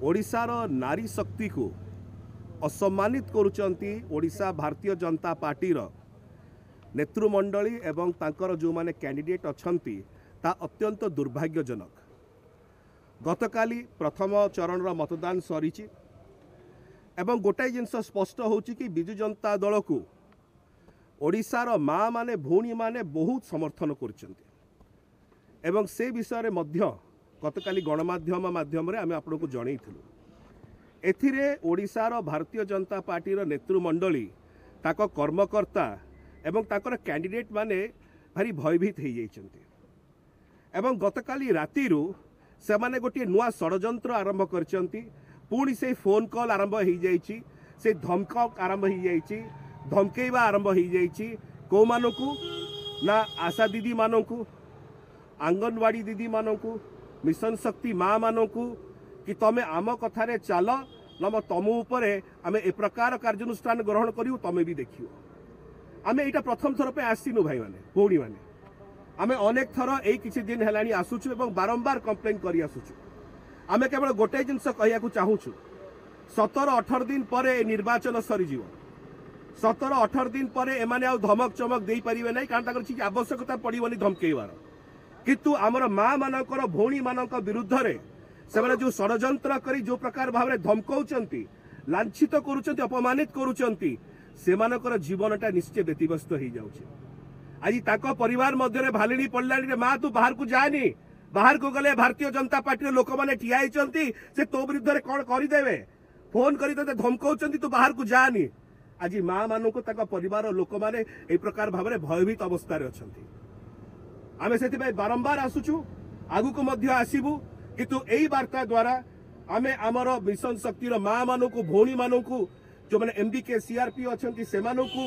ओडिशार नारी शक्ति को असम्मानित करुचंती ओडिशा भारतीय जनता पार्टीर नेतृमंडली एवं तांकर जो माने कैंडिडेट अछंती ता अत्यंत दुर्भाग्यजनक। गतकाली प्रथम चरण मतदान सरीची एवं गोटाए जिनस स्पष्ट होची कि बिजु जनता दल को ओडिशार माँ माने भौणी माने बहुत समर्थन करछंती एवं से विषय रे मध्य गतकाली गणमाध्यम माध्यम रे आमे आपनको जणैथिलु। एथिरे ओडिशार भारतीय जनता पार्टीर नेतृमंडली ताको कर्मकर्ता एवं ताकर कैंडिडेट माने भारी भयभीत हो जाइछंती एवं गतकाली रातिरु से माने गोटे नुआ षडयंत्र आरंभ करछंती। पुणी से फोन कॉल आरंभ हो जाइछि, से धमक आरंभ हो जाइछि, धमकेवा आरंभ हो जाइछि। को मानकु ना आशा दीदी मानकु, आंगनवाड़ी दीदी मानकु, मिशन शक्ति माँ मानकु कि तमे आम कथारे चाल नम तम उपरे आमे ए प्रकार कार्यानुष्ठान ग्रहण करियो तमे भी देखियो। आमे एटा प्रथम थर पे आसीनु भाई माने भौणी माने आमे अनेक थर एई किछि दिन हेलानी आसुछु एवं बारंबार कंप्लेन करि आसुछु। आमे केवल गोटे जिनस कहिया को चाहूछु 17-18 दिन पर निर्वाचन सरी जीव। 17-18 दिन पर एमाने आ धमक चमक दे परिबे नै कारण ताकर छि आवश्यकता पड़िबनी धमकेइवार। किंतु आमर माँ मानकर भौणी मानक विरुद्ध रे से जो षडयंत्र करी जो प्रकार भाव में धमकाउचंती, लांछित करुचंती, अपमानित करुचंती, सेमानकर जीवनटा निश्चय व्यतिव्यस्त हो जाउछे। आज ताको परिवार मध्य भालिनी पड़लानी रे माँ तू बाहर को जानी, बाहर को गले भारतीय जनता पार्टी लोक मैंने ठिया होइचंती से तो विरुद्ध रे कोन करिदेवे, फोन करी ते धमकाउचंती तू बाहर को जानी। आज माँ मानक ताको परिवार लोक मैंने ए प्रकार भाव में भयभीत अवस्था रे अछंती। आमे से बारंबार आसुचु, आगु को मध्य आसीबु, किंतु एई वार्ता द्वारा आमे आमर मिशन शक्तिर माँ मानकु, भौणी मानकु, जो माने एमबीके सीआरपी अछंती से मानकु,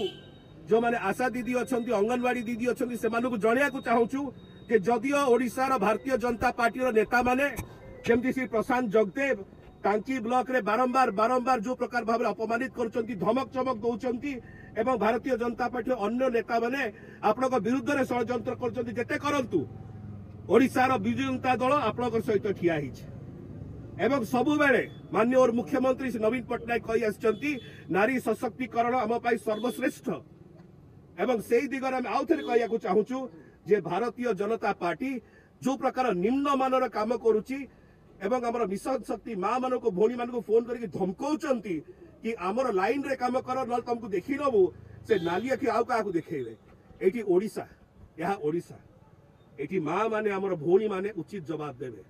जो माने आशा दीदी अछंती, अंगनवाड़ी दीदी अछंती से मानकु जणिया को चाहूछु कि जदियो ओडिशार भारतीय जनता पार्टीर नेता माने जेमती श्री प्रशांत जगदेव टांकी ब्लॉक रे बारंबार जो प्रकार भाव में अपमानित करुचंती, धमक चमक दउचंती एवं भारतीय जनता पार्टी अन्य नेता माने आपनक विरुद्ध रे षडयंत्र करचंती, जेते करंतु ओडिशार बिजु जनता दल आपनक सहित ठिया हिछ। एवं सबु बेले माननीय और मुख्यमंत्री श्री नवीन पट्टनायक कहि आछंती नारी सशक्तिकरण आम पाई सर्वश्रेष्ठ एवं सेही दिगरे हम आउथरे कहिया को चाहूछु जे भारतीय जनता पार्टी जो प्रकार निम्न मानर काम करूची एवं हमर मिशन शक्ति माँ मानक भौणी मानक फोन करके धमकाउचंती कि आमर लाइन रे काम कर न तुमको देखि नबु से नाली आखि आउ का देखेबे। एठी ओडिशा, यह ओडिशा, एठी माँ माने आमर भौणी माने उचित जवाब देबे।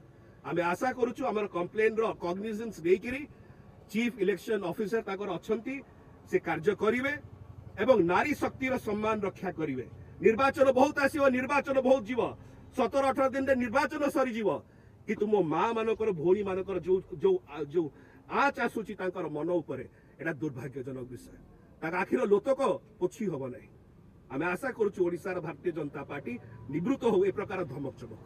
आमे आशा करूछु आमर कंप्लेन रो कॉग्निजेंस देकिरी चीफ इलेक्शन ऑफिसर ताकर अछंती से कार्य करिवे एवं नारी शक्तिर सम्मान रक्षा करिवे। निर्वाचन बहुत आसीबो, निर्वाचन बहुत जीव, 17-18 दिन रे निर्वाचन सरी जीव, किंतु मो माँ मानकर भौणी मानकर जो जो जो आच आसुची तांकर मन उपरे एटा दुर्भाग्यजनक विषय। ताका आखिर लोतक पोछि हबो नै। आमे आशा करूछु ओडिशार भारतीय जनता पार्टी निवृत्त हो ए प्रकार धमक चमक।